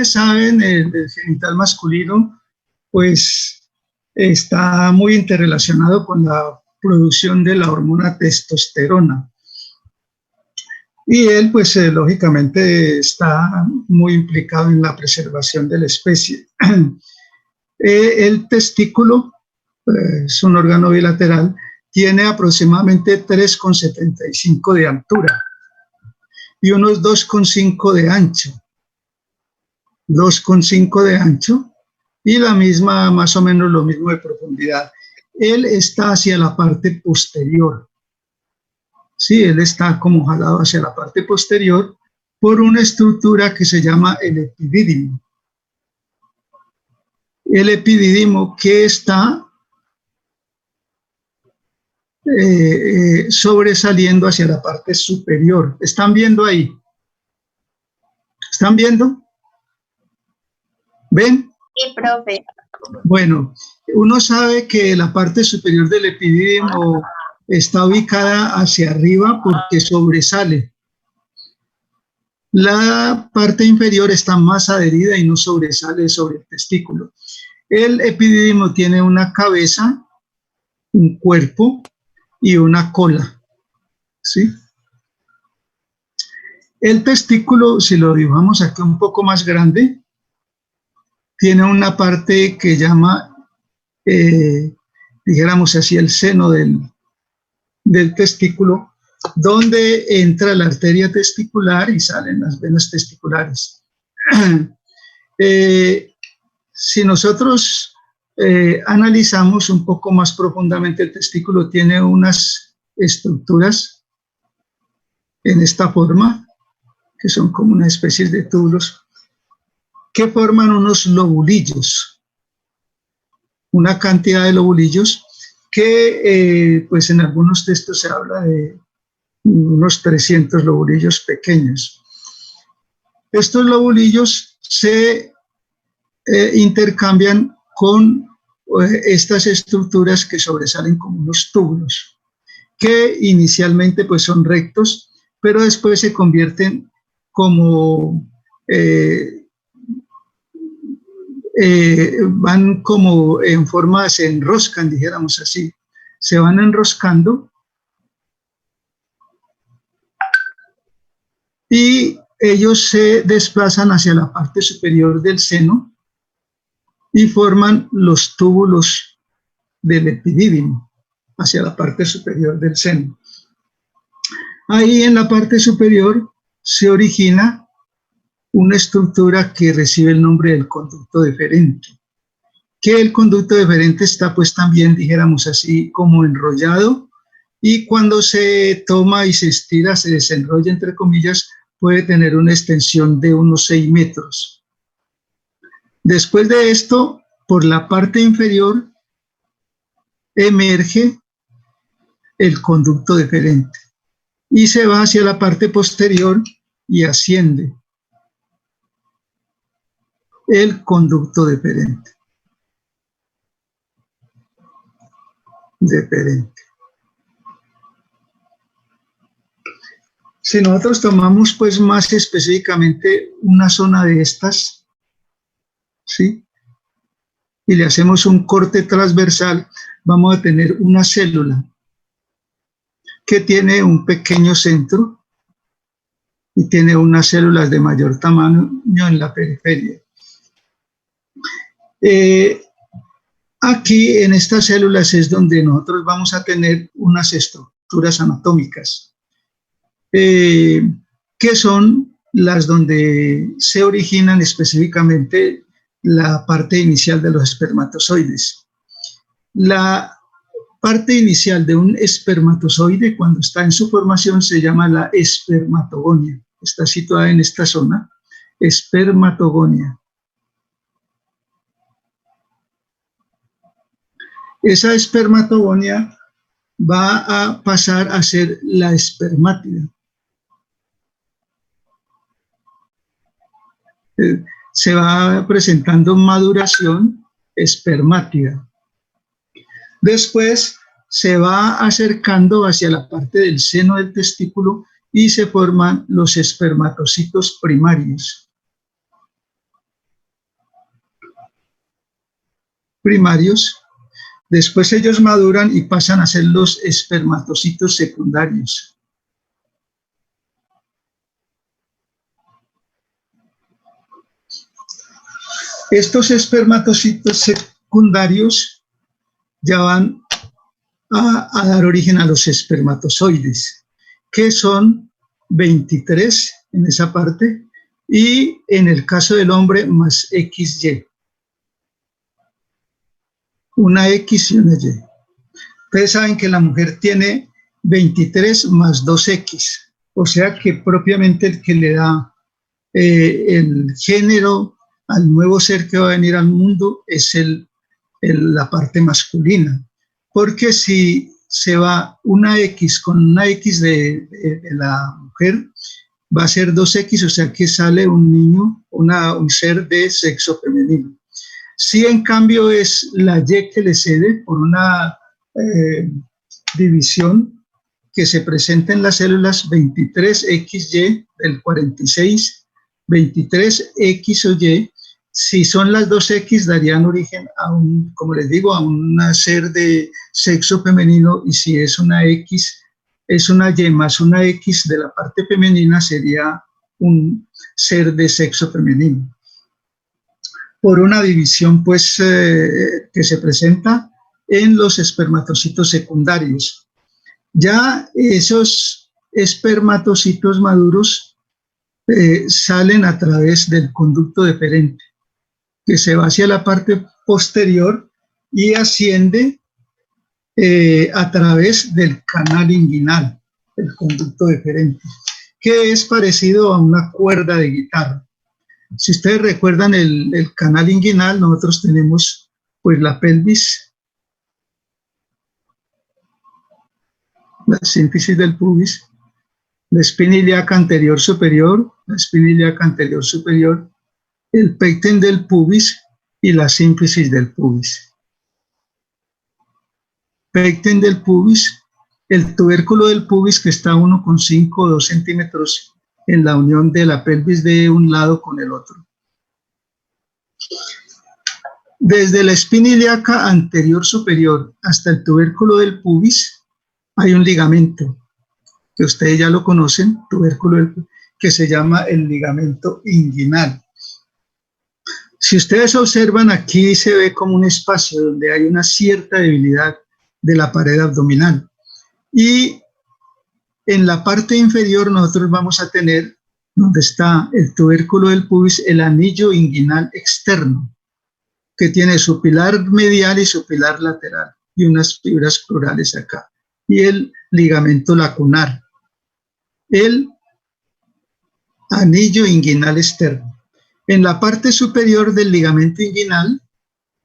ustedes saben, el genital masculino, pues, está muy interrelacionado con la producción de la hormona testosterona. Y él, pues, lógicamente está muy implicado en la preservación de la especie. El testículo, es un órgano bilateral, tiene aproximadamente 3,75 de altura y unos 2,5 de ancho. 2,5 de ancho y la misma, más o menos lo mismo de profundidad. Él está hacia la parte posterior. Sí, él está como jalado hacia la parte posterior por una estructura que se llama el epidídimo. El epidídimo que está sobresaliendo hacia la parte superior. ¿Están viendo ahí? ¿Están viendo? ¿Ven? Sí, profe. Bueno, uno sabe que la parte superior del epidídimo está ubicada hacia arriba porque sobresale. La parte inferior está más adherida y no sobresale sobre el testículo. El epidídimo tiene una cabeza, un cuerpo y una cola, ¿sí? El testículo, si lo dibujamos aquí un poco más grande, tiene una parte que llama, dijéramos así, el seno del testículo, donde entra la arteria testicular y salen las venas testiculares. Si nosotros analizamos un poco más profundamente, el testículo tiene unas estructuras en esta forma, que son como una especie de túbulos, que forman unos lobulillos, una cantidad de lobulillos que pues en algunos textos se habla de unos 300 lobulillos pequeños. Estos lobulillos se intercambian con estas estructuras que sobresalen como unos túbulos, que inicialmente pues son rectos, pero después se convierten como van como en forma, se enroscan, dijéramos así, se van enroscando y ellos se desplazan hacia la parte superior del seno y forman los túbulos del epidídimo hacia la parte superior del seno. Ahí en la parte superior se origina una estructura que recibe el nombre del conducto deferente, que el conducto deferente está pues también, dijéramos así, como enrollado, y cuando se toma y se estira, se desenrolla, entre comillas, puede tener una extensión de unos 6 metros. Después de esto, por la parte inferior, emerge el conducto deferente y se va hacia la parte posterior y asciende el conducto deferente. Si nosotros tomamos pues más específicamente una zona de estas, ¿sí?, y le hacemos un corte transversal, vamos a tener una célula que tiene un pequeño centro y tiene unas células de mayor tamaño en la periferia. Aquí en estas células es donde nosotros vamos a tener unas estructuras anatómicas, que son las donde se originan específicamente la parte inicial de los espermatozoides. La parte inicial de un espermatozoide, cuando está en su formación, se llama la espermatogonia. Está situada en esta zona, espermatogonia. Esa espermatogonia va a pasar a ser la espermátida. Se va presentando maduración espermátida. Después se va acercando hacia la parte del seno del testículo y se forman los espermatocitos primarios. primarios. Después ellos maduran y pasan a ser los espermatocitos secundarios. Estos espermatocitos secundarios ya van a dar origen a los espermatozoides, que son 23 en esa parte, y en el caso del hombre más XY. Una X y una Y. Ustedes saben que la mujer tiene 23 más 2X, o sea que propiamente el que le da el género al nuevo ser que va a venir al mundo es la parte masculina, porque si se va una X con una X de la mujer, va a ser 2X, o sea que sale un niño, un ser de sexo femenino. Si en cambio es la Y que le cede por una división que se presenta en las células 23XY del 46, 23X o Y, si son las dos X darían origen a un, como les digo, a un ser de sexo femenino, y si es una X, es una Y más una X de la parte femenina, sería un ser de sexo femenino. Por una división pues que se presenta en los espermatocitos secundarios. Ya esos espermatocitos maduros salen a través del conducto deferente, que se va hacia la parte posterior y asciende a través del canal inguinal, el conducto deferente, que es parecido a una cuerda de guitarra. Si ustedes recuerdan el canal inguinal, nosotros tenemos pues la pelvis, la sínfisis del pubis, la espina ilíaca anterior superior, la espina ilíaca anterior superior, el pecten del pubis y la sínfisis del pubis. Pecten del pubis, el tubérculo del pubis que está a 1,5 o 2 centímetros en la unión de la pelvis de un lado con el otro. Desde la espina ilíaca anterior superior hasta el tubérculo del pubis hay un ligamento, que ustedes ya lo conocen, tubérculo del pubis, que se llama el ligamento inguinal. Si ustedes observan, aquí se ve como un espacio donde hay una cierta debilidad de la pared abdominal. Y en la parte inferior nosotros vamos a tener, donde está el tubérculo del pubis, el anillo inguinal externo, que tiene su pilar medial y su pilar lateral, y unas fibras crurales acá, y el ligamento lacunar, el anillo inguinal externo. En la parte superior del ligamento inguinal,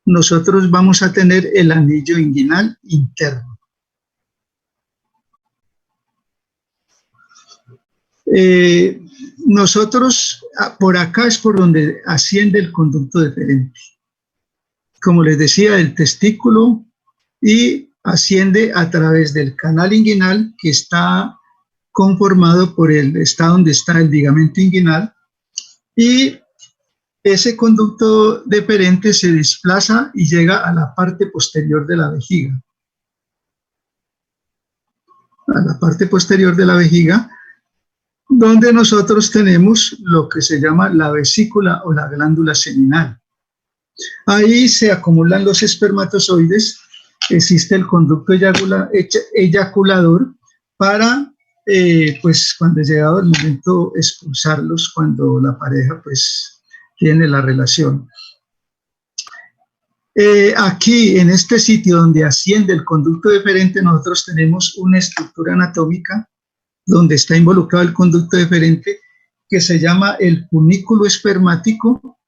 nosotros vamos a tener el anillo inguinal interno. Nosotros, por acá es por donde asciende el conducto deferente. Como les decía, el testículo, y asciende a través del canal inguinal, que está conformado por está donde está el ligamento inguinal, y ese conducto deferente se desplaza y llega a la parte posterior de la vejiga. A la parte posterior de la vejiga, donde nosotros tenemos lo que se llama la vesícula o la glándula seminal. Ahí se acumulan los espermatozoides, existe el conducto eyaculador para, pues cuando llegado el momento, expulsarlos cuando la pareja pues tiene la relación. Aquí, en este sitio donde asciende el conducto deferente, nosotros tenemos una estructura anatómica donde está involucrado el conducto deferente, que se llama el funículo espermático,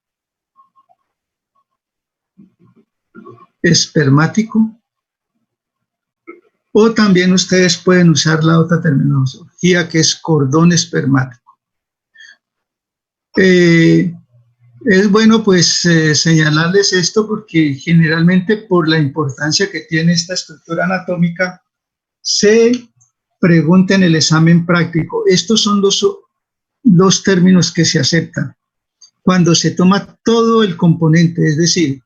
o también ustedes pueden usar la otra terminología, que es cordón espermático. Es bueno pues señalarles esto, porque generalmente, por la importancia que tiene esta estructura anatómica, se pregunta en el examen práctico. Estos son los términos que se aceptan cuando se toma todo el componente, es decir,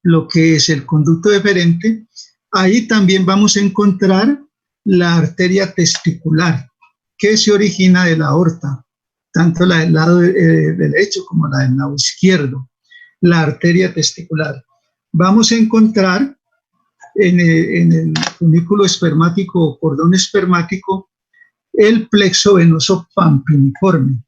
lo que es el conducto deferente, ahí también vamos a encontrar la arteria testicular, que se origina de la aorta, tanto la del lado derecho como la del lado izquierdo, la arteria testicular. Vamos a encontrar en el funículo espermático o cordón espermático el plexo venoso pampiniforme.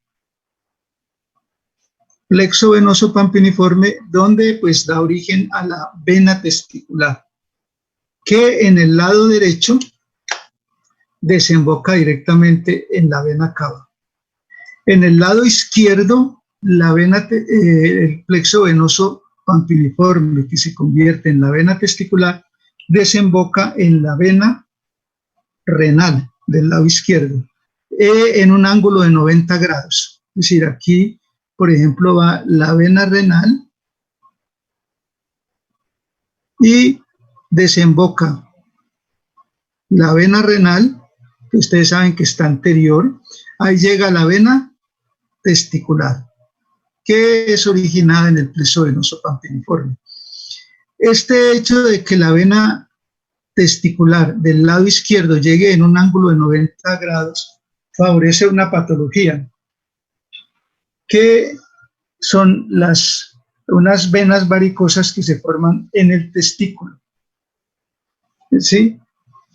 Plexo venoso pampiniforme, donde pues da origen a la vena testicular, que en el lado derecho desemboca directamente en la vena cava. En el lado izquierdo, el plexo venoso pampiniforme, que se convierte en la vena testicular, desemboca en la vena renal del lado izquierdo, en un ángulo de 90 grados. Es decir, aquí, por ejemplo, va la vena renal y desemboca la vena renal, que ustedes saben que está anterior, ahí llega la vena testicular, que es originada en el plexo venoso pampiniforme. Este hecho de que la vena testicular del lado izquierdo llegue en un ángulo de 90 grados favorece una patología, que son unas venas varicosas que se forman en el testículo, ¿sí?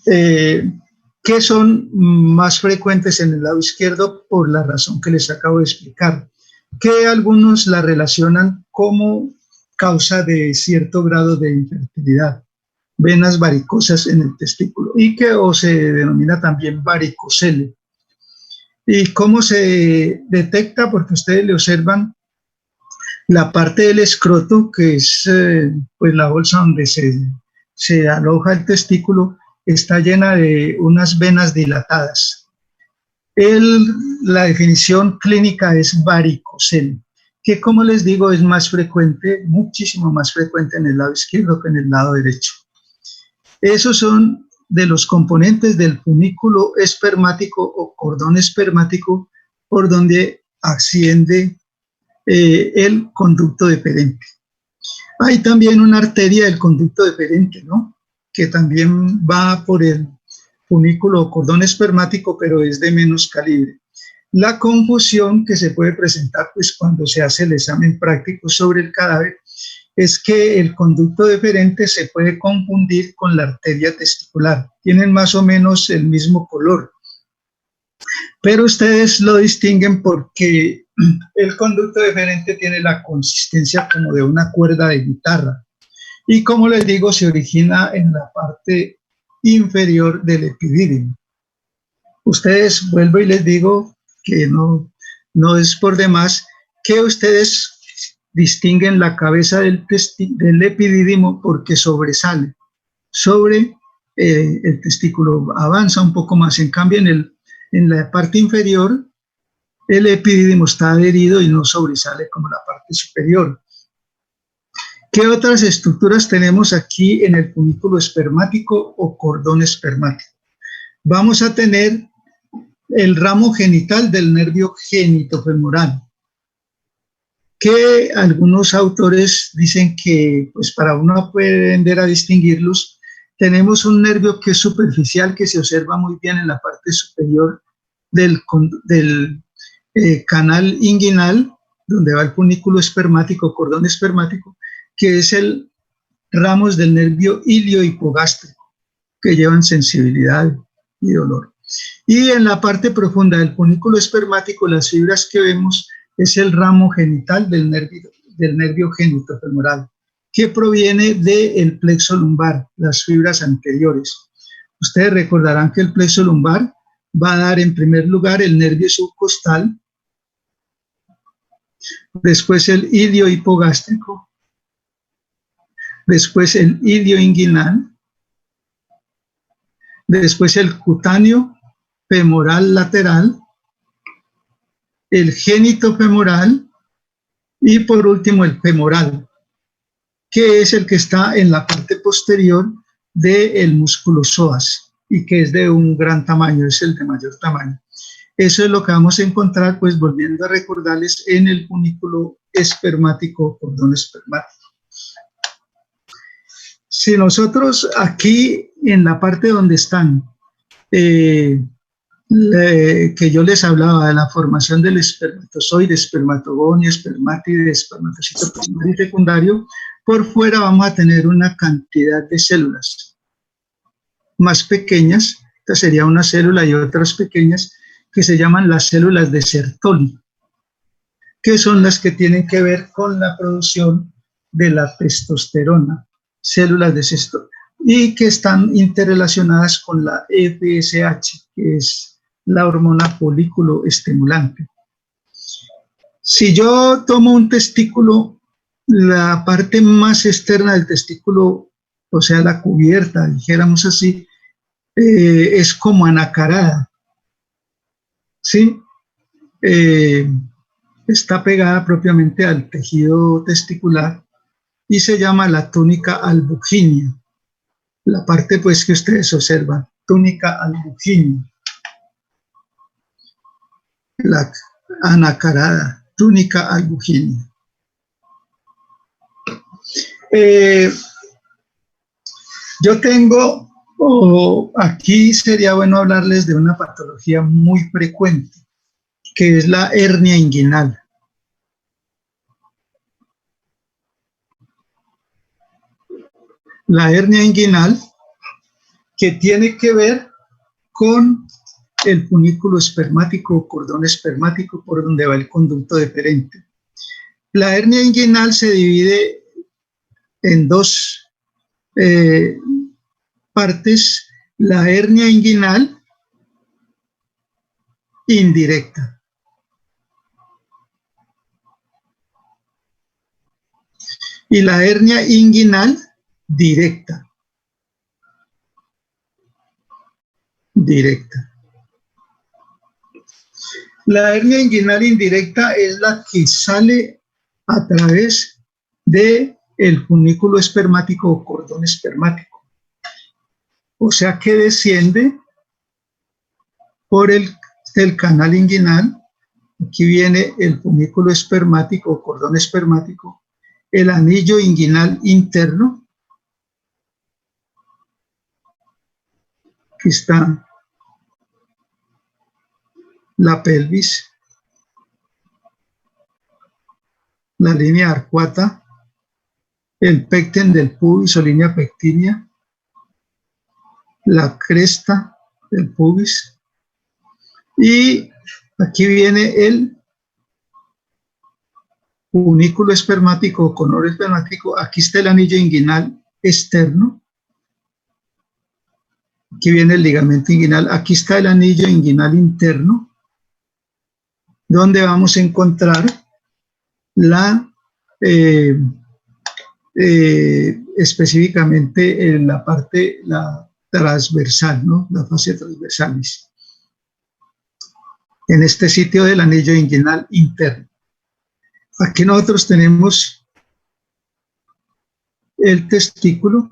Que son más frecuentes en el lado izquierdo por la razón que les acabo de explicar, que algunos la relacionan como causa de cierto grado de infertilidad, venas varicosas en el testículo, y que o se denomina también varicocele. ¿Y cómo se detecta? Porque ustedes le observan la parte del escroto, que es pues la bolsa donde se aloja el testículo, está llena de unas venas dilatadas. La definición clínica es varicocele, que como les digo es más frecuente, muchísimo más frecuente en el lado izquierdo que en el lado derecho. Esos son de los componentes del funículo espermático o cordón espermático por donde asciende el conducto deferente. Hay también una arteria del conducto deferente, ¿no?, que también va por el funículo o cordón espermático, pero es de menos calibre. La confusión que se puede presentar pues, cuando se hace el examen práctico sobre el cadáver es que el conducto deferente se puede confundir con la arteria testicular. Tienen más o menos el mismo color, pero ustedes lo distinguen porque el conducto deferente tiene la consistencia como de una cuerda de guitarra y, como les digo, se origina en la parte inferior del epidídimo. Ustedes, vuelvo y les digo que no es por demás que ustedes distinguen la cabeza del epidídimo porque sobresale sobre el testículo, avanza un poco más. En cambio, en la parte inferior, el epidídimo está adherido y no sobresale como la parte superior. ¿Qué otras estructuras tenemos aquí en el funículo espermático o cordón espermático? Vamos a tener el ramo genital del nervio genitofemoral, que algunos autores dicen que pues para uno aprender a distinguirlos, tenemos un nervio que es superficial, que se observa muy bien en la parte superior del canal inguinal, donde va el funículo espermático, cordón espermático, que es el ramos del nervio iliohipogástrico, que llevan sensibilidad y dolor. Y en la parte profunda del funículo espermático, las fibras que vemos es el ramo genital del nervio genitofemoral, que proviene del plexo lumbar, las fibras anteriores. Ustedes recordarán que el plexo lumbar va a dar en primer lugar el nervio subcostal, después el iliohipogástrico, después el ilioinguinal, después el cutáneo femoral lateral, el genitofemoral y por último el femoral, que es el que está en la parte posterior del músculo psoas y que es de un gran tamaño, es el de mayor tamaño. Eso es lo que vamos a encontrar, pues volviendo a recordarles, en el funículo espermático, cordón espermático. Si nosotros aquí en la parte donde están, que yo les hablaba de la formación del espermatozoide, espermatogonio, espermátide, espermatocito primario y secundario, por fuera vamos a tener una cantidad de células más pequeñas, esta sería una célula y otras pequeñas, que se llaman las células de Sertoli, que son las que tienen que ver con la producción de la testosterona, células de Sertoli, y que están interrelacionadas con la FSH, que es la hormona folículo estimulante. Si yo tomo un testículo, la parte más externa del testículo, o sea, la cubierta, dijéramos así, es como anacarada, ¿sí? Está pegada propiamente al tejido testicular y se llama la túnica albuginea. La parte pues que ustedes observan, túnica albuginea. La anacarada, túnica albuginea. Yo tengo, aquí sería bueno hablarles de una patología muy frecuente, que es la hernia inguinal. La hernia inguinal, que tiene que ver con el funículo espermático o cordón espermático por donde va el conducto deferente. La hernia inguinal se divide en dos partes: la hernia inguinal indirecta y la hernia inguinal directa. La hernia inguinal indirecta es la que sale a través del funículo espermático o cordón espermático. O sea que desciende por el canal inguinal. Aquí viene el funículo espermático o cordón espermático, el anillo inguinal interno. Aquí está la pelvis, la línea arcuata, el pecten del pubis o línea pectínea, la cresta del pubis, y aquí viene el funículo espermático o conoro espermático. Aquí está el anillo inguinal externo, aquí viene el ligamento inguinal, aquí está el anillo inguinal interno, donde vamos a encontrar la específicamente en la parte transversal, ¿no? La fascia transversalis. En este sitio del anillo inguinal interno. Aquí nosotros tenemos el testículo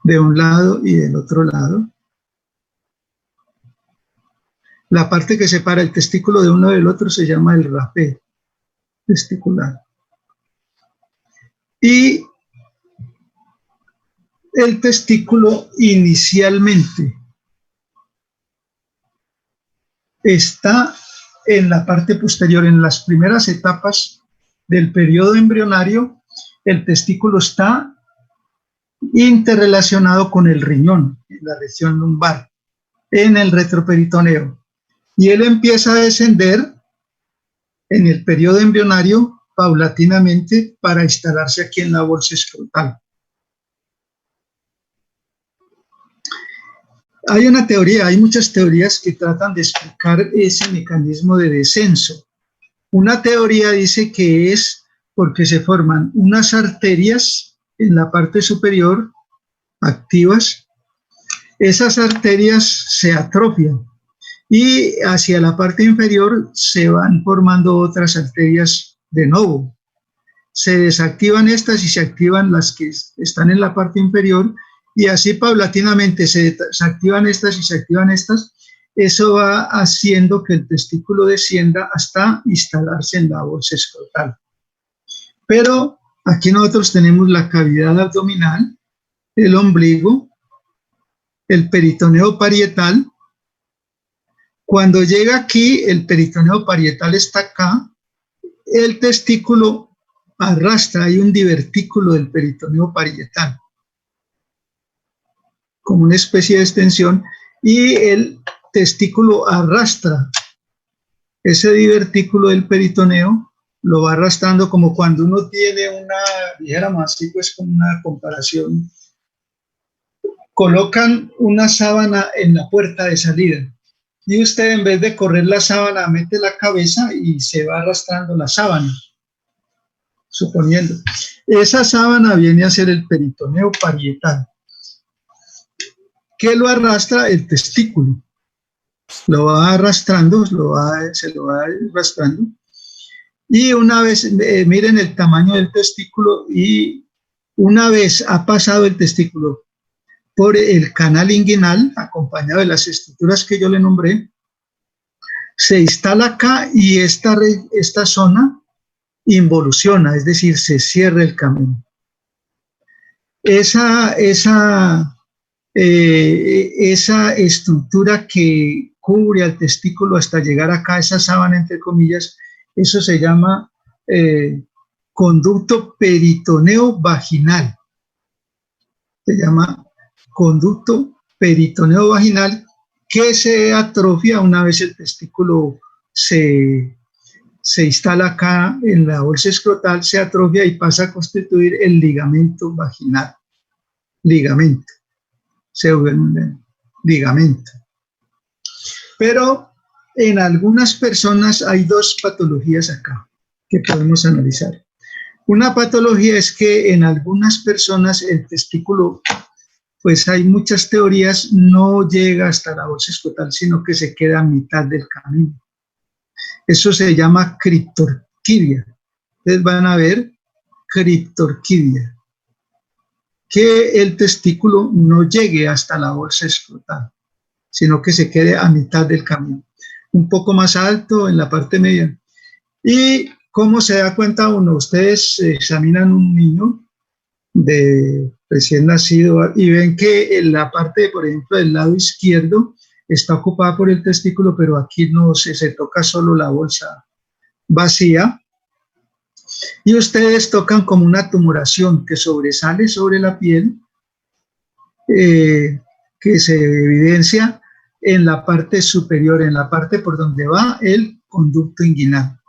de un lado y del otro lado. La parte que separa el testículo de uno del otro se llama el rapé testicular. Y el testículo inicialmente está en la parte posterior. En las primeras etapas del periodo embrionario, el testículo está interrelacionado con el riñón, en la región lumbar, en el retroperitoneo. Y él empieza a descender en el periodo embrionario paulatinamente para instalarse aquí en la bolsa escrotal. Hay una teoría, hay muchas teorías que tratan de explicar ese mecanismo de descenso. Una teoría dice que es porque se forman unas arterias en la parte superior activas. Esas arterias se atrofian y hacia la parte inferior se van formando otras arterias de nuevo. Se desactivan estas y se activan las que están en la parte inferior, y así paulatinamente se desactivan estas y se activan estas. Eso va haciendo que el testículo descienda hasta instalarse en la bolsa escrotal. Pero Aquí nosotros tenemos la cavidad abdominal, el ombligo, el peritoneo parietal. Cuando llega aquí, el peritoneo parietal está acá, el testículo arrastra, hay un divertículo del peritoneo parietal, como una especie de extensión, y el testículo arrastra ese divertículo del peritoneo, lo va arrastrando como cuando uno tiene una, dijéramos así, pues con una comparación, colocan una sábana en la puerta de salida y usted en vez de correr la sábana mete la cabeza y se va arrastrando la sábana, suponiendo. Esa sábana viene a ser el peritoneo parietal. ¿Qué lo arrastra? El testículo. Lo va arrastrando, se lo va arrastrando. Y una vez, miren el tamaño del testículo, y una vez ha pasado el testículo por el canal inguinal, acompañado de las estructuras que yo le nombré, se instala acá y esta zona involuciona, es decir, se cierra el camino. Esa estructura que cubre al testículo hasta llegar acá, esa sábana entre comillas, eso se llama conducto peritoneo vaginal. Se llama conducto peritoneo vaginal, que se atrofia una vez el testículo se instala acá en la bolsa escrotal, se atrofia y pasa a constituir el ligamento vaginal. Ligamento. Ligamento. Pero en algunas personas hay dos patologías acá que podemos analizar. Una patología es que en algunas personas el testículo, pues hay muchas teorías, no llega hasta la bolsa escrotal, sino que se queda a mitad del camino. Eso se llama criptorquidia. Ustedes van a ver criptorquidia, que el testículo no llegue hasta la bolsa escrotal, sino que se quede a mitad del camino, un poco más alto en la parte media. ¿Y cómo se da cuenta uno? Ustedes examinan un niño de recién nacido y ven que en la parte, por ejemplo, del lado izquierdo está ocupada por el testículo, pero aquí no se toca solo la bolsa vacía. Y ustedes tocan como una tumoración que sobresale sobre la piel, que se evidencia en la parte superior, en la parte por donde va el conducto inguinal.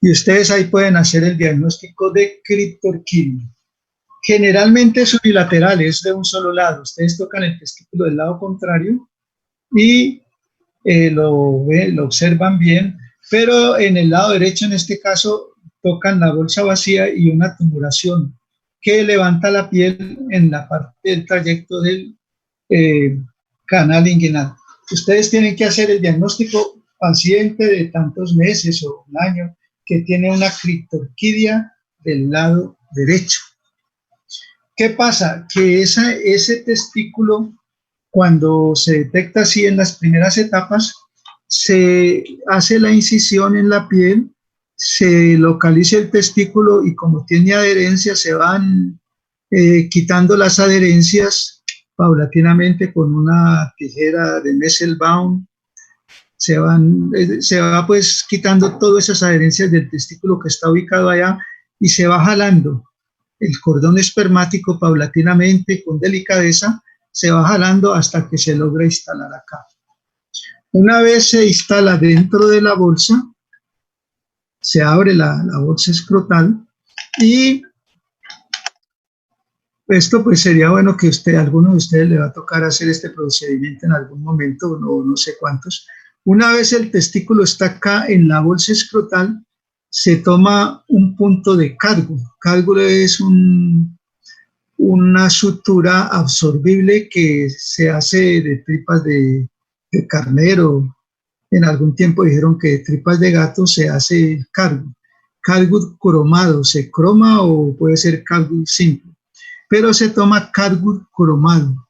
Y ustedes ahí pueden hacer el diagnóstico de criptorquidia. Generalmente es unilateral, es de un solo lado. Ustedes tocan el testículo del lado contrario y lo observan bien, pero en el lado derecho, en este caso, tocan la bolsa vacía y una tumoración que levanta la piel en la parte del trayecto del canal inguinal. Ustedes tienen que hacer el diagnóstico paciente de tantos meses o un año que tiene una criptorquidia del lado derecho. ¿Qué pasa? Que ese testículo, cuando se detecta así en las primeras etapas, se hace la incisión en la piel, se localiza el testículo y como tiene adherencia se van quitando las adherencias paulatinamente con una tijera de Messelbaum. Se va pues quitando todas esas adherencias del testículo que está ubicado allá y se va jalando el cordón espermático paulatinamente, con delicadeza, se va jalando hasta que se logra instalar acá. Una vez se instala dentro de la bolsa, se abre la bolsa escrotal y esto pues sería bueno que alguno de ustedes le va a tocar hacer este procedimiento en algún momento, no sé cuántos. Una vez el testículo está acá en la bolsa escrotal, se toma un punto de cargo. Cargo es una sutura absorbible que se hace de tripas de carnero. En algún tiempo dijeron que de tripas de gato se hace cargo. Cargo cromado, se croma o puede ser cargo simple, pero se toma cargo cromado.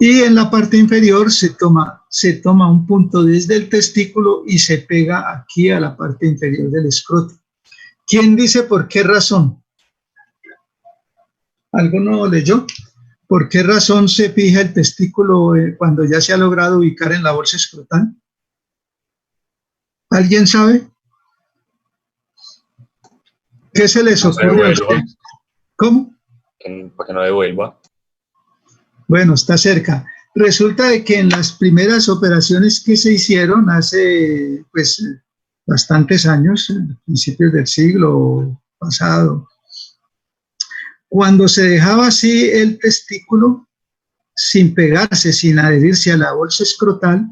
Y en la parte inferior se toma un punto desde el testículo y se pega aquí a la parte inferior del escroto. ¿Quién dice por qué razón? ¿Alguno leyó? ¿Por qué razón se fija el testículo cuando ya se ha logrado ubicar en la bolsa escrotal? ¿Alguien sabe? ¿Qué se les ocurre a usted? ¿Cómo? Para que no devuelva. Bueno, está cerca. Resulta de que en las primeras operaciones que se hicieron hace pues bastantes años, principios del siglo pasado, cuando se dejaba así el testículo sin pegarse, sin adherirse a la bolsa escrotal,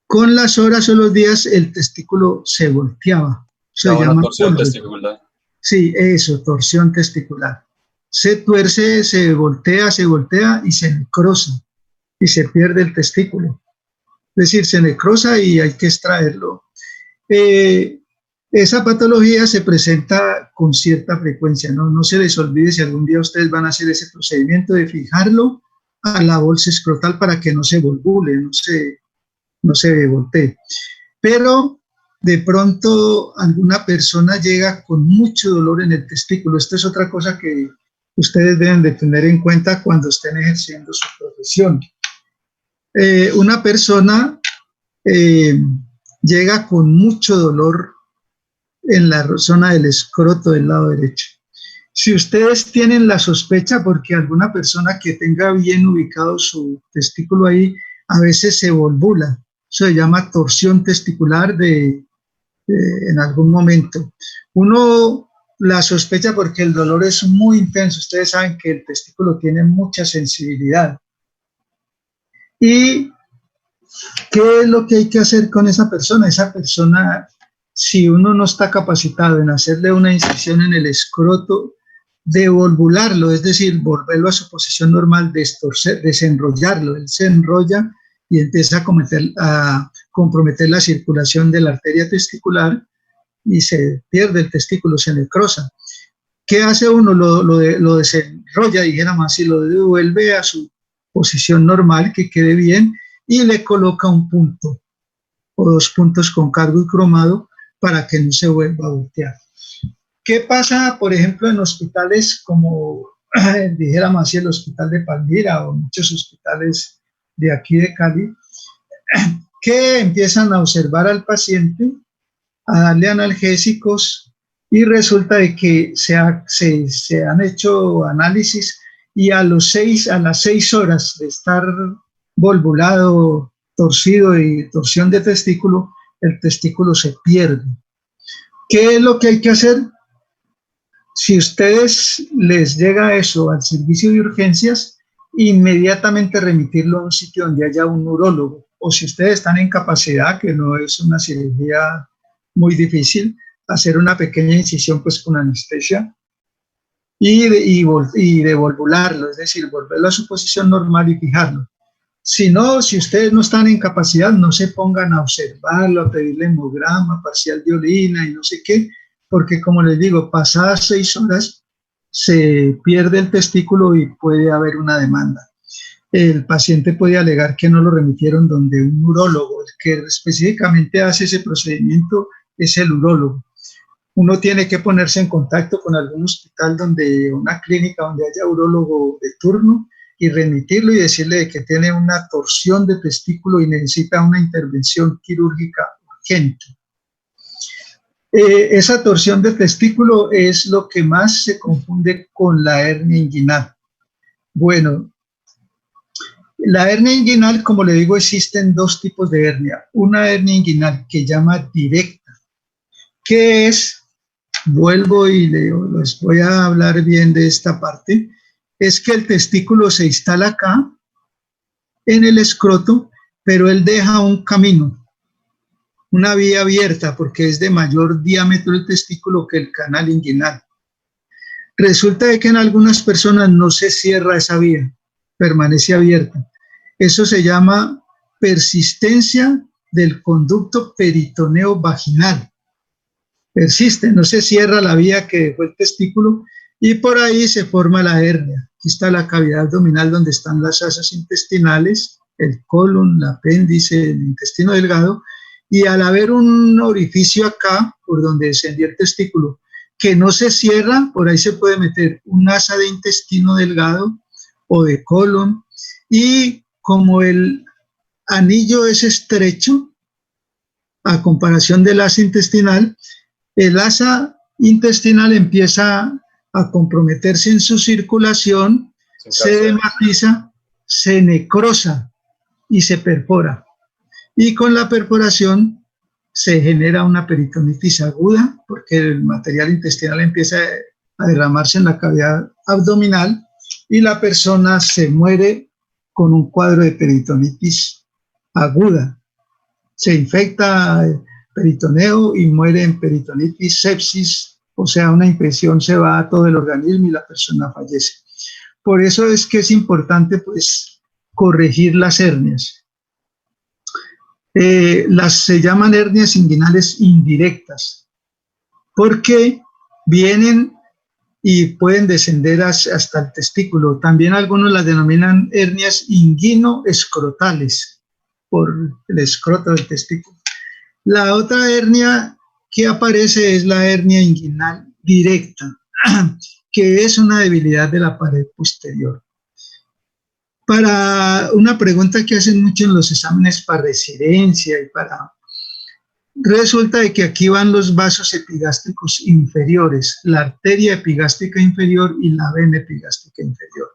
con las horas o los días el testículo se volteaba. Se llama torsión testicular. Sí, eso, torsión testicular. Se tuerce, se voltea y se necrosa y se pierde el testículo. Es decir, se necrosa y hay que extraerlo. Esa patología se presenta con cierta frecuencia, ¿no? No se les olvide si algún día ustedes van a hacer ese procedimiento de fijarlo a la bolsa escrotal para que no se volvule, no se voltee. Pero de pronto alguna persona llega con mucho dolor en el testículo. Esto es otra cosa que ustedes deben de tener en cuenta cuando estén ejerciendo su profesión. Una persona llega con mucho dolor en la zona del escroto del lado derecho. Si ustedes tienen la sospecha, porque alguna persona que tenga bien ubicado su testículo ahí, a veces se volvula. Eso se llama torsión testicular en algún momento. Uno la sospecha porque el dolor es muy intenso. Ustedes saben que el testículo tiene mucha sensibilidad. ¿Y qué es lo que hay que hacer con esa persona? Esa persona, si uno no está capacitado en hacerle una incisión en el escroto, devolvularlo, es decir, volverlo a su posición normal, desenrollarlo. Él se enrolla y empieza a comprometer la circulación de la arteria testicular y se pierde el testículo, se necrosa. ¿Qué hace uno? Lo desenrolla, dijéramos así, lo devuelve a su posición normal, que quede bien, y le coloca un punto o dos puntos con cargo y cromado para que no se vuelva a voltear. ¿Qué pasa, por ejemplo, en hospitales como, dijéramos así, el Hospital de Palmira o muchos hospitales de aquí de Cali, que empiezan a observar al paciente, a darle analgésicos y resulta de que se han hecho análisis y a las 6 horas de estar volvulado, torcido y torsión de testículo, el testículo se pierde. ¿Qué es lo que hay que hacer? Si ustedes les llega eso al servicio de urgencias, inmediatamente remitirlo a un sitio donde haya un urólogo. O si ustedes están en capacidad, que no es una cirugía muy difícil, hacer una pequeña incisión pues con anestesia y devolvularlo, es decir, volverlo a su posición normal y fijarlo. Si no, si ustedes no están en capacidad, no se pongan a observarlo, a pedirle hemograma, parcial de orina y no sé qué, porque como les digo, pasadas 6 horas se pierde el testículo y puede haber una demanda. El paciente puede alegar que no lo remitieron donde un urólogo, el que específicamente hace ese procedimiento es el urólogo. Uno tiene que ponerse en contacto con algún hospital una clínica donde haya urólogo de turno y remitirlo y decirle que tiene una torsión de testículo y necesita una intervención quirúrgica urgente. Esa torsión de testículo es lo que más se confunde con la hernia inguinal. Bueno, la hernia inguinal, como le digo, existen 2 tipos de hernia. Una hernia inguinal que llama directa, que es, vuelvo y les voy a hablar bien de esta parte, es que el testículo se instala acá, en el escroto, pero él deja un camino, una vía abierta, porque es de mayor diámetro el testículo que el canal inguinal. Resulta de que en algunas personas no se cierra esa vía, permanece abierta. Eso se llama persistencia del conducto peritoneo vaginal. Persiste, no se cierra la vía que dejó el testículo y por ahí se forma la hernia. aquí está la cavidad abdominal donde están las asas intestinales, el colon, el apéndice, el intestino delgado, y al haber un orificio acá, por donde descendió el testículo, que no se cierra, por ahí se puede meter un asa de intestino delgado o de colon, y como el anillo es estrecho, a comparación del asa intestinal, el asa intestinal empieza a comprometerse en su circulación, se dematiza, se necrosa y se perfora. Y con la perforación se genera una peritonitis aguda, porque el material intestinal empieza a derramarse en la cavidad abdominal y la persona se muere con un cuadro de peritonitis aguda. Se infecta el peritoneo y muere en peritonitis, sepsis, o sea, una infección se va a todo el organismo y la persona fallece. Por eso es que es importante, pues, corregir las hernias. Se llaman hernias inguinales indirectas, porque vienen y pueden descender hasta el testículo. También algunos las denominan hernias inguino-escrotales, por el escroto del testículo. La otra hernia que aparece es la hernia inguinal directa, que es una debilidad de la pared posterior. Para una pregunta que hacen mucho en los exámenes para residencia y resulta de que aquí van los vasos epigástricos inferiores, la arteria epigástrica inferior y la vena epigástrica inferior.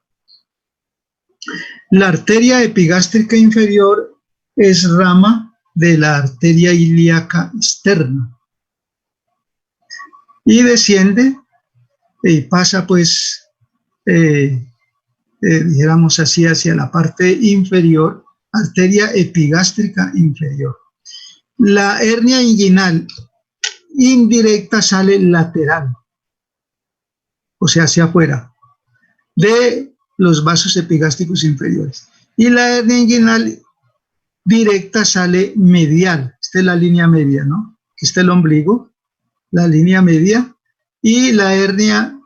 La arteria epigástrica inferior es rama de la arteria ilíaca externa y desciende y pasa, pues, dijéramos así, hacia la parte inferior, arteria epigástrica inferior. La hernia inguinal indirecta sale lateral, o sea, hacia afuera, de los vasos epigástricos inferiores. Y la hernia inguinal directa sale medial. Esta es la línea media, ¿no? Aquí está el ombligo, la línea media, y la hernia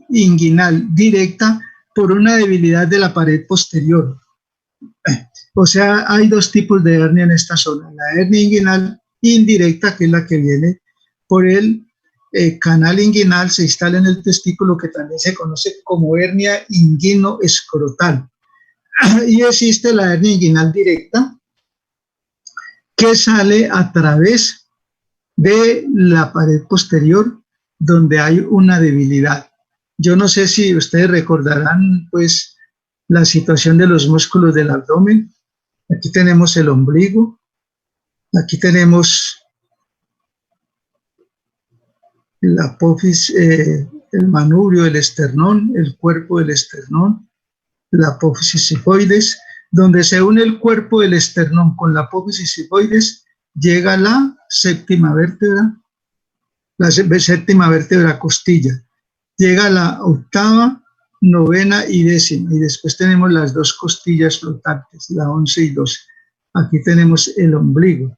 inguinal directa por una debilidad de la pared posterior. O sea, hay dos tipos de hernia en esta zona. La hernia inguinal indirecta, que es la que viene por el canal inguinal, se instala en el testículo, que también se conoce como hernia inguino-escrotal. Y existe la hernia inguinal directa, que sale a través de la pared posterior, donde hay una debilidad. Yo no sé si ustedes recordarán, pues, la situación de los músculos del abdomen. Aquí tenemos el ombligo, aquí tenemos la apófisis, el manubrio, el esternón, el cuerpo del esternón, la apófisis sifoides. Donde se une el cuerpo del esternón con la apófisis sifoides, llega la séptima vértebra costilla. Llega la octava, novena y décima, y después tenemos las dos costillas flotantes, la 11 y 12. Aquí tenemos el ombligo,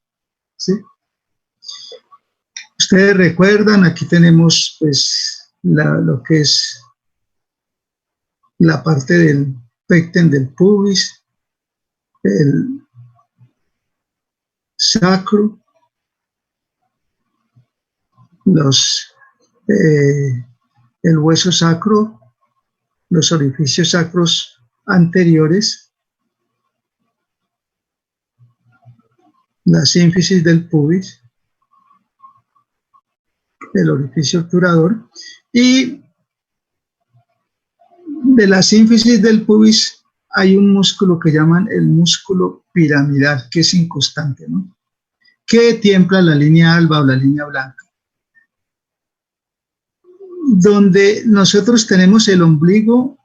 ¿sí? Ustedes recuerdan, aquí tenemos, pues, lo que es la parte del pecten del pubis, el sacro, el hueso sacro, los orificios sacros anteriores, la sínfisis del pubis, el orificio obturador, y de la sínfisis del pubis hay un músculo que llaman el músculo piramidal, que es inconstante, ¿no? Que tiembla la línea alba o la línea blanca. Donde nosotros tenemos el ombligo,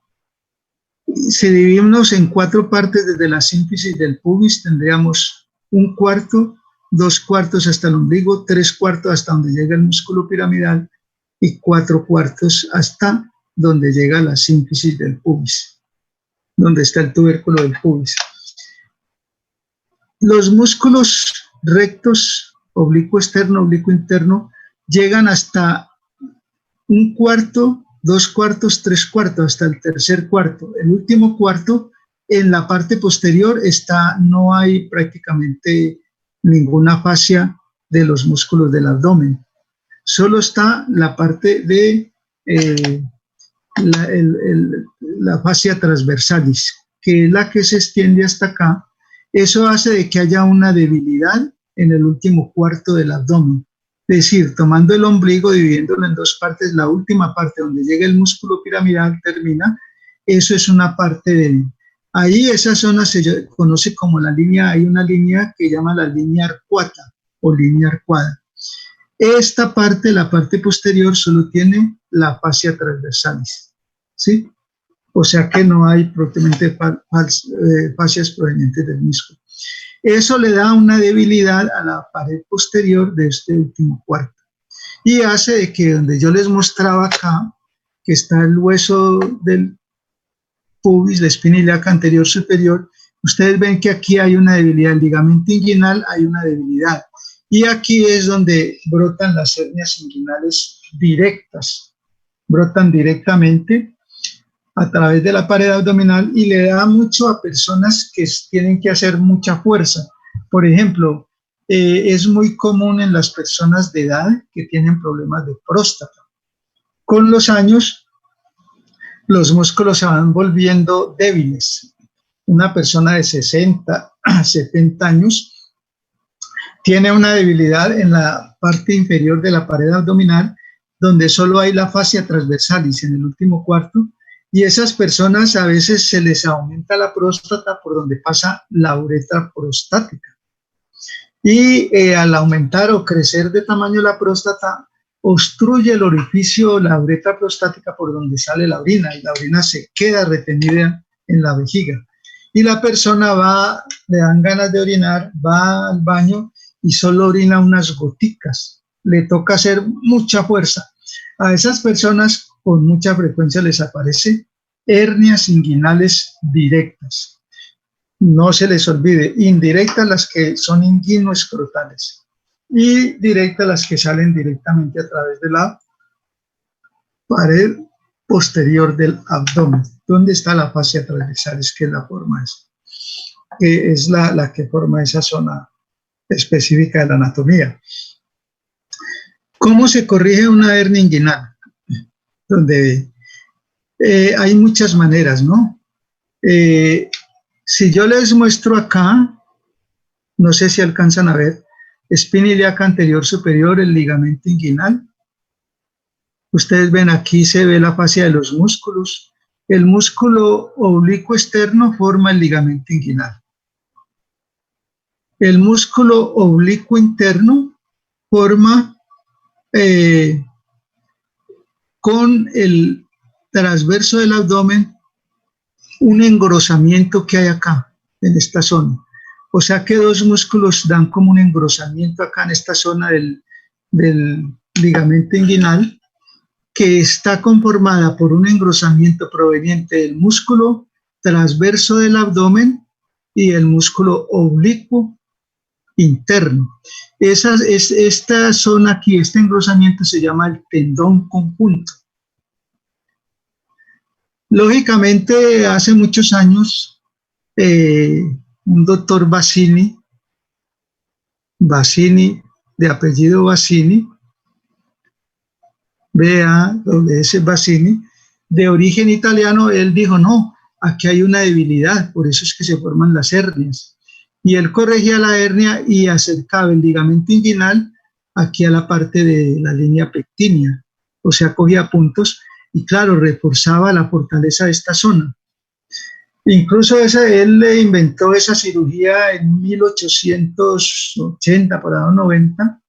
si dividimos en 4 partes desde la sínfisis del pubis, tendríamos 1/4, 2/4 hasta el ombligo, 3/4 hasta donde llega el músculo piramidal y 4/4 hasta donde llega la sínfisis del pubis, donde está el tubérculo del pubis. Los músculos rectos, oblicuo externo, oblicuo interno, llegan hasta 1/4 2 cuartos, 3 cuartos, hasta el tercer cuarto. El último cuarto, en la parte posterior, no hay prácticamente ninguna fascia de los músculos del abdomen. Solo está la parte de la fascia transversalis, que es la que se extiende hasta acá. Eso hace de que haya una debilidad en el último cuarto del abdomen. Es decir, tomando el ombligo, dividiéndolo en 2 partes, la última parte donde llega el músculo piramidal termina, eso es una parte de... Ahí esa zona se conoce como la línea, hay una línea que llama la línea arcuata o línea arcuada. Esta parte, la parte posterior, solo tiene la fascia transversalis, ¿sí? O sea que no hay propiamente fascias provenientes del músculo. Eso le da una debilidad a la pared posterior de este último cuarto y hace de que donde yo les mostraba acá, que está el hueso del pubis, la espina ilíaca anterior superior, ustedes ven que aquí hay una debilidad, el ligamento inguinal hay una debilidad y aquí es donde brotan las hernias inguinales directas, brotan directamente a través de la pared abdominal y le da mucho a personas que tienen que hacer mucha fuerza. Por ejemplo, es muy común en las personas de edad que tienen problemas de próstata. Con los años, los músculos se van volviendo débiles. Una persona de 60 a 70 años tiene una debilidad en la parte inferior de la pared abdominal, donde solo hay la fascia transversalis en el último cuarto, y esas personas a veces se les aumenta la próstata por donde pasa la uretra prostática. Y al aumentar o crecer de tamaño la próstata, obstruye el orificio, la uretra prostática por donde sale la orina, y la orina se queda retenida en la vejiga. Y la persona le dan ganas de orinar, va al baño y solo orina unas goticas. Le toca hacer mucha fuerza. A esas personas con mucha frecuencia les aparece hernias inguinales directas. No se les olvide, indirectas las que son inguinoescrotales y directas las que salen directamente a través de la pared posterior del abdomen, donde está la fascia transversalis, que es la forma esa, que es la que forma esa zona específica de la anatomía. ¿Cómo se corrige una hernia inguinal? Donde hay muchas maneras, ¿no? Si yo les muestro acá, no sé si alcanzan a ver, espina ilíaca anterior superior, el ligamento inguinal. Ustedes ven aquí, se ve la fascia de los músculos. El músculo oblicuo externo forma el ligamento inguinal. El músculo oblicuo interno forma con el transverso del abdomen un engrosamiento que hay acá, en esta zona. O sea que 2 músculos dan como un engrosamiento acá en esta zona del ligamento inguinal, que está conformada por un engrosamiento proveniente del músculo transverso del abdomen y el músculo oblicuo interno. Esta zona aquí, este engrosamiento se llama el tendón conjunto. Lógicamente, hace muchos años, un doctor Bassini, de apellido Bassini, B-A-S Bassini, de origen italiano, él dijo, no, aquí hay una debilidad, por eso es que se forman las hernias. Y él corregía la hernia y acercaba el ligamento inguinal aquí a la parte de la línea pectínea, o sea, cogía puntos y claro, reforzaba la fortaleza de esta zona. Incluso él le inventó esa cirugía en 1880, por ahí 90,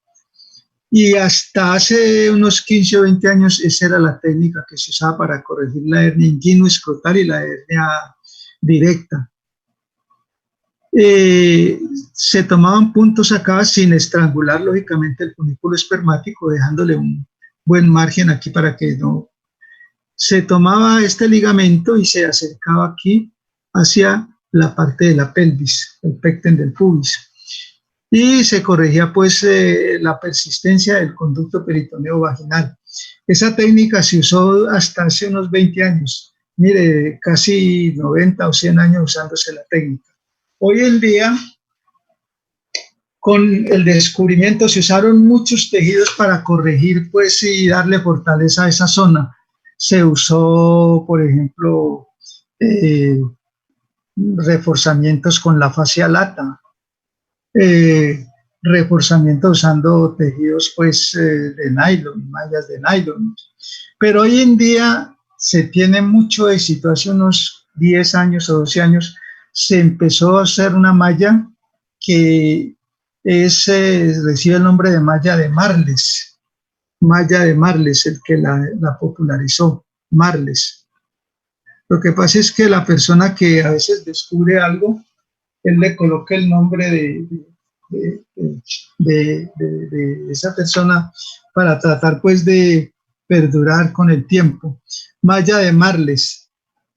y hasta hace unos 15 o 20 años esa era la técnica que se usaba para corregir la hernia inguinoescrotal y la hernia directa. Se tomaban puntos acá sin estrangular lógicamente el funículo espermático, dejándole un buen margen aquí para que no... Se tomaba este ligamento y se acercaba aquí hacia la parte de la pelvis, el pecten del pubis. Y se corregía pues la persistencia del conducto peritoneo vaginal. Esa técnica se usó hasta hace unos 20 años. Mire, casi 90 o 100 años usándose la técnica. Hoy en día, con el descubrimiento, se usaron muchos tejidos para corregir, pues, y darle fortaleza a esa zona. Se usó, por ejemplo, reforzamientos con la fascia lata, reforzamiento usando tejidos, pues, de nylon, mallas de nylon. Pero hoy en día se tiene mucho éxito. Hace unos 10 años o 12 años se empezó a hacer una malla que recibe el nombre de malla de Marles. Malla de Marles, el que la popularizó, Marles. Lo que pasa es que la persona que a veces descubre algo, él le coloca el nombre de esa persona para tratar, pues, de perdurar con el tiempo. Malla de Marles,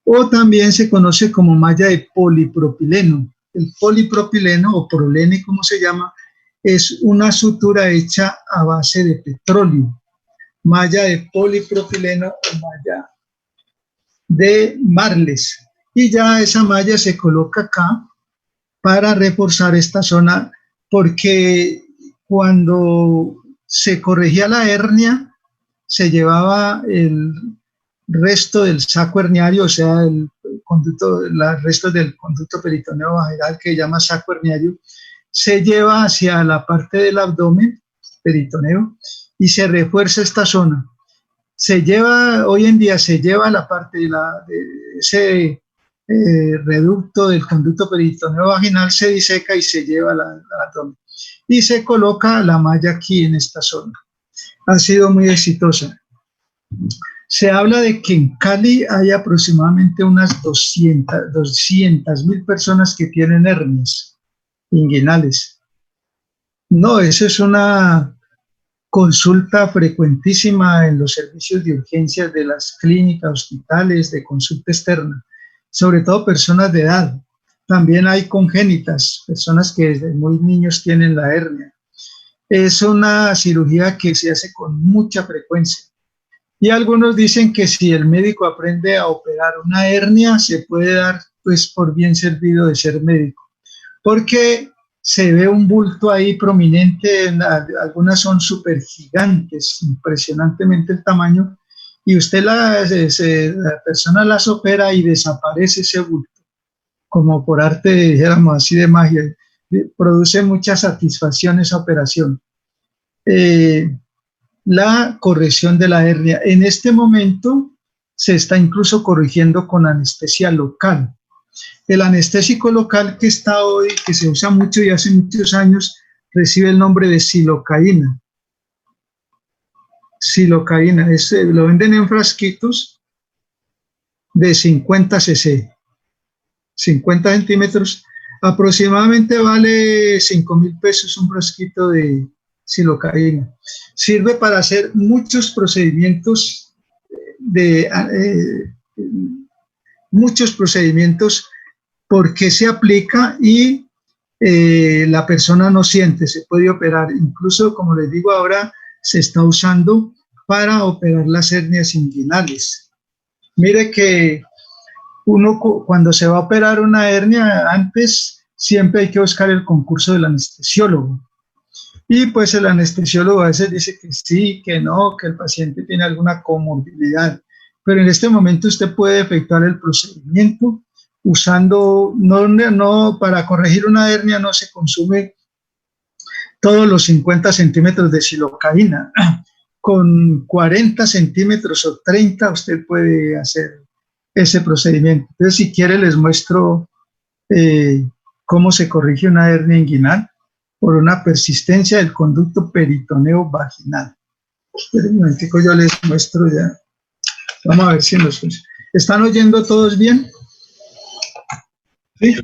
o también se conoce como malla de polipropileno. El polipropileno, o prolene como se llama, es una sutura hecha a base de petróleo. Malla de polipropileno o malla de Marles. Y ya esa malla se coloca acá para reforzar esta zona, porque cuando se corregía la hernia, se llevaba el resto del saco herniario, o sea, el resto del conducto peritoneo vaginal, que se llama saco herniario, se lleva hacia la parte del abdomen peritoneo y se refuerza esta zona. Hoy en día se lleva la parte de ese reducto del conducto peritoneo vaginal, se diseca y se lleva al abdomen. Y se coloca la malla aquí en esta zona. Ha sido muy exitosa. Se habla de que en Cali hay aproximadamente unas 200.000 personas que tienen hernias inguinales. No, eso es una consulta frecuentísima en los servicios de urgencias de las clínicas, hospitales, de consulta externa, sobre todo personas de edad. También hay congénitas, personas que desde muy niños tienen la hernia. Es una cirugía que se hace con mucha frecuencia. Y algunos dicen que si el médico aprende a operar una hernia, se puede dar, pues, por bien servido de ser médico. Porque se ve un bulto ahí prominente, algunas son súper gigantes, impresionantemente el tamaño, y usted la persona las opera y desaparece ese bulto, como por arte, dijéramos así, de magia. Produce mucha satisfacción esa operación. La corrección de la hernia. En este momento se está incluso corrigiendo con anestesia local. El anestésico local que está hoy, que se usa mucho y hace muchos años, recibe el nombre de silocaína. Silocaína, lo venden en frasquitos de 50 cc, 50 centímetros. Aproximadamente vale 5.000 pesos un frasquito de silocaína. Sirve para hacer muchos procedimientos porque se aplica y la persona no siente, se puede operar. Incluso, como les digo, ahora se está usando para operar las hernias inguinales. Mire que uno, cuando se va a operar una hernia, antes siempre hay que buscar el concurso del anestesiólogo. Y pues el anestesiólogo a veces dice que sí, que no, que el paciente tiene alguna comorbilidad. Pero en este momento usted puede efectuar el procedimiento usando, no para corregir una hernia no se consume todos los 50 centímetros de silocaína. Con 40 centímetros o 30 usted puede hacer ese procedimiento. Entonces, si quiere, les muestro cómo se corrige una hernia inguinal por una persistencia del conducto peritoneo vaginal. Esperen un momentico, yo les muestro ya. Vamos a ver si nos funciona. ¿Están oyendo todos bien? ¿Sí?